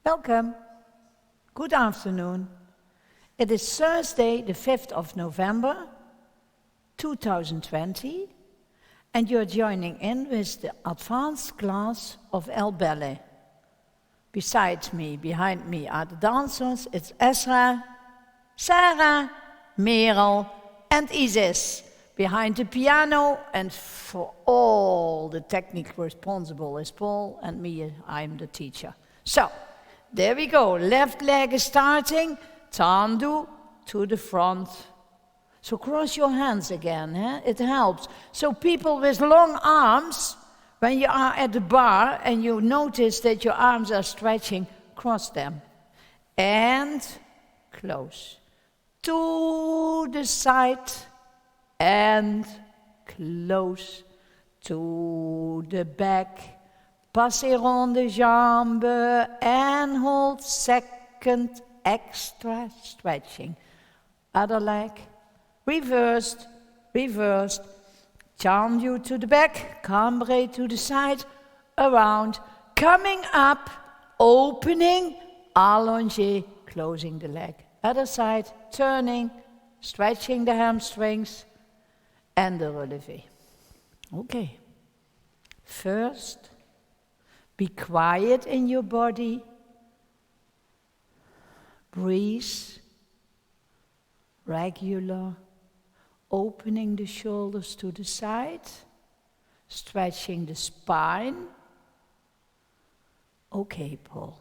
Welcome. Good afternoon. It is Thursday, the 5th of November, 2020, and you're joining in with the advanced class of LBallet. Beside me, behind me are the dancers. It's Ezra, Sarah, Merel, and Isis. Behind the piano, and for all the technical responsible is Paul, and me, I'm the teacher. So, there we go. Left leg is starting. Tandu to the front. So cross your hands again, it helps. So people with long arms, when you are at the bar and you notice that your arms are stretching, cross them. And close. To the side and close. To the back. Passez rond de jambe and hold second extra stretching. Other leg, reversed, reversed. Tendu to the back, cambre to the side, around, coming up, opening, allongé, closing the leg. Other side, turning, stretching the hamstrings, and the relevé. Okay. First, be quiet in your body. Breathe. Regular. Opening the shoulders to the side. Stretching the spine. Okay, Paul.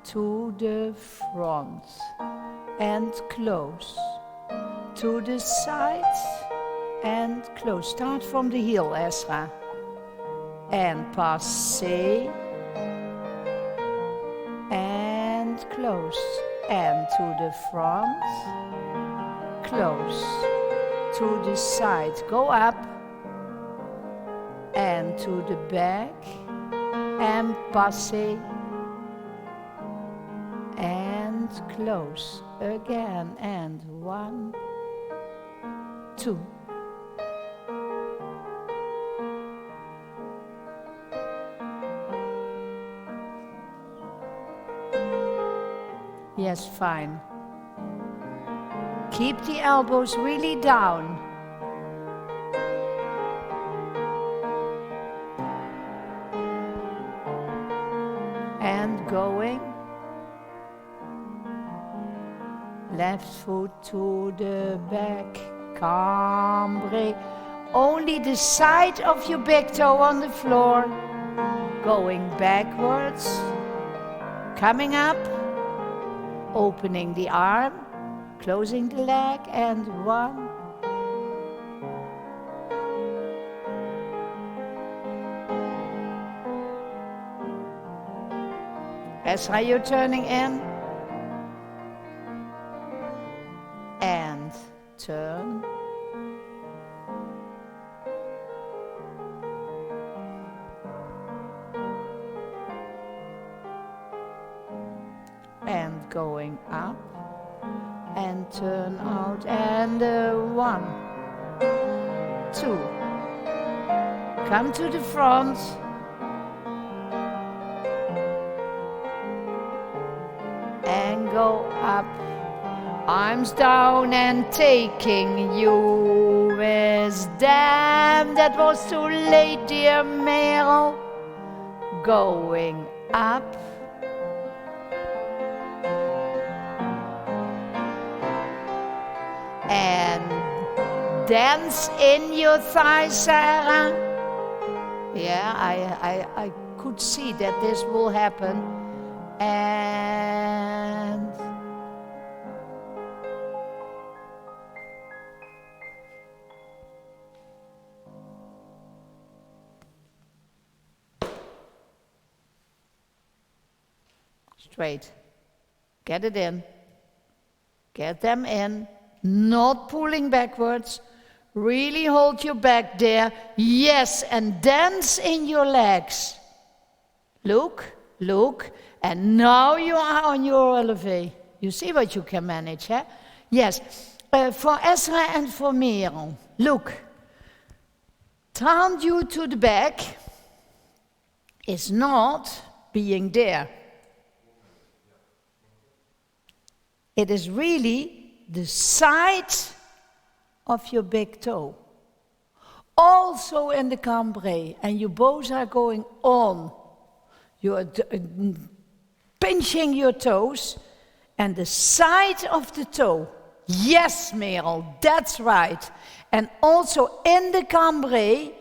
To the front and close. To the side and close. Start from the heel, Ezra. And passez. And close. And to the front. Close. To the side. Go up. And to the back. And passez. And close. Again. And 1, 2. Yes, fine. Keep the elbows really down. And going. Left foot to the back. Cambre. Only the side of your big toe on the floor. Going backwards. Coming up. Opening the arm. Closing the leg. And 1. Ezra, you're turning in. And turn. And going up. And turn out. And 1, 2. Come to the front. And go up. Arms down and taking you with them. That was too late, dear Merel. Going up. And dance in your thighs, Sarah. Yeah, I could see that this will happen. And straight. Get it in. Get them in. Not pulling backwards. Really hold your back there. Yes, and dance in your legs. Look, look. And now you are on your relevé. You see what you can manage, eh? Yes. For Ezra and for Merel. Look, Turn you to the back is not being there. It is really the side of your big toe. Also in the cambrai, and you both are going on. You are pinching your toes, and the side of the toe. Yes, Merel, that's right. And also in the cambrai,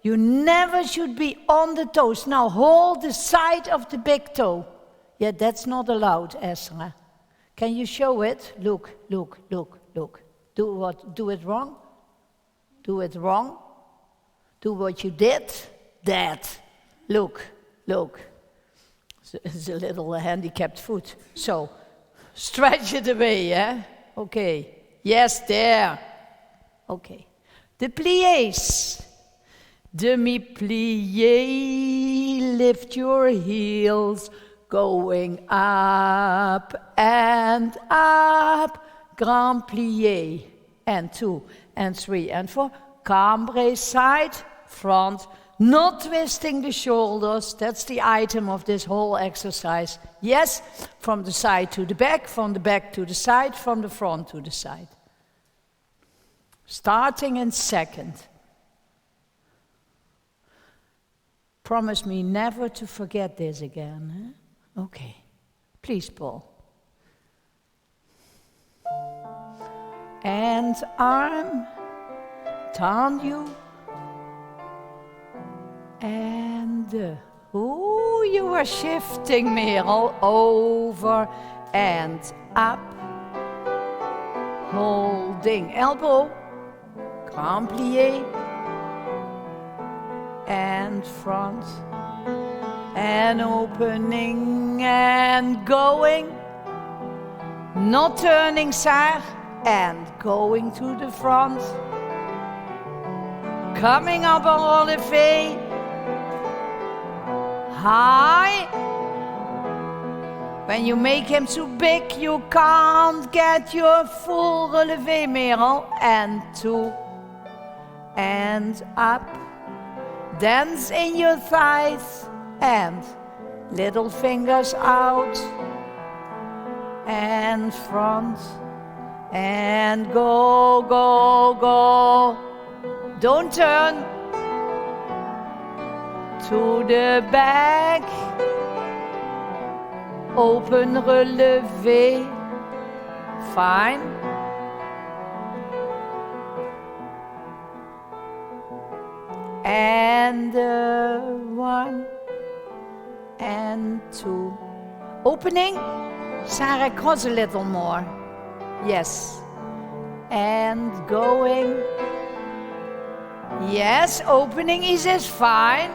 you never should be on the toes. Now hold the side of the big toe. Yeah, that's not allowed, Ezra. Can you show it? Look, look, look, look. Do what? Do it wrong? Do it wrong? Do what you did? That. Look, look. It's a little handicapped foot. So, stretch it away, yeah? Okay. Yes, there. Okay. The pliés. Demi-plié, lift your heels, going up and up. Grand plié. And 2, and 3, and 4. Cambrai side, front, not twisting the shoulders. That's the item of this whole exercise. Yes, from the side to the back, from the back to the side, from the front to the side. Starting in second. Promise me never to forget this again. Huh? Okay. Please, Paul. And arm. Turn you. And you are shifting, Merel. Over and up. Holding elbow. Grand plié. And front. And opening and going. Not turning, Sarah. And going to the front. Coming up on relevé. High. When you make him too big, you can't get your full relevé, Merel. And 2. And up. Dance in your thighs. And little fingers out. And front. And go, go, go. Don't turn. To the back. Open relevé. Fine. And 1 and 2. Opening. Sarah, cross a little more. Yes. And going. Yes, opening is fine.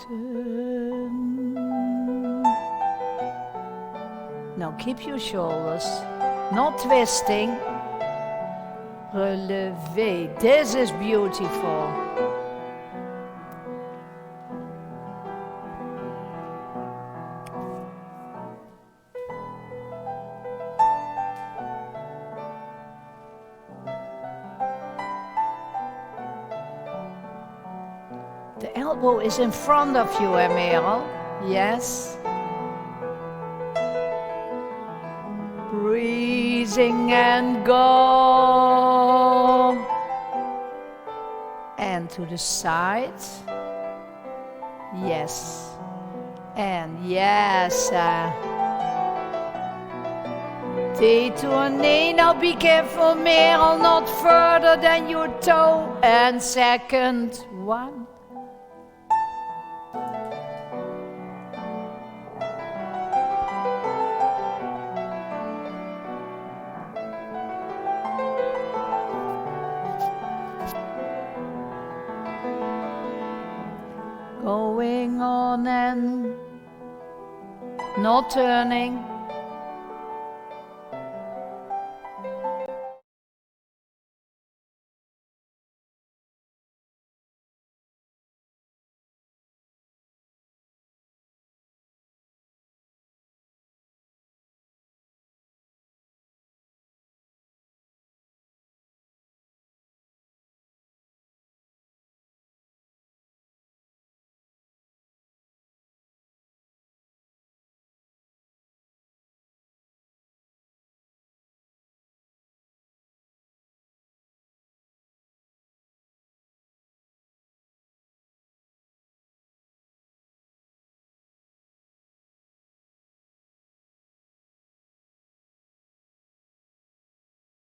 Turn. Now keep your shoulders, not twisting. Relevé. This is beautiful. The elbow is in front of you, Merel. Yes. Breathing and go. And to the side. Yes. And yes. Détourné. Now be careful, Merel, not further than your toe. And second 1. Going on and not turning.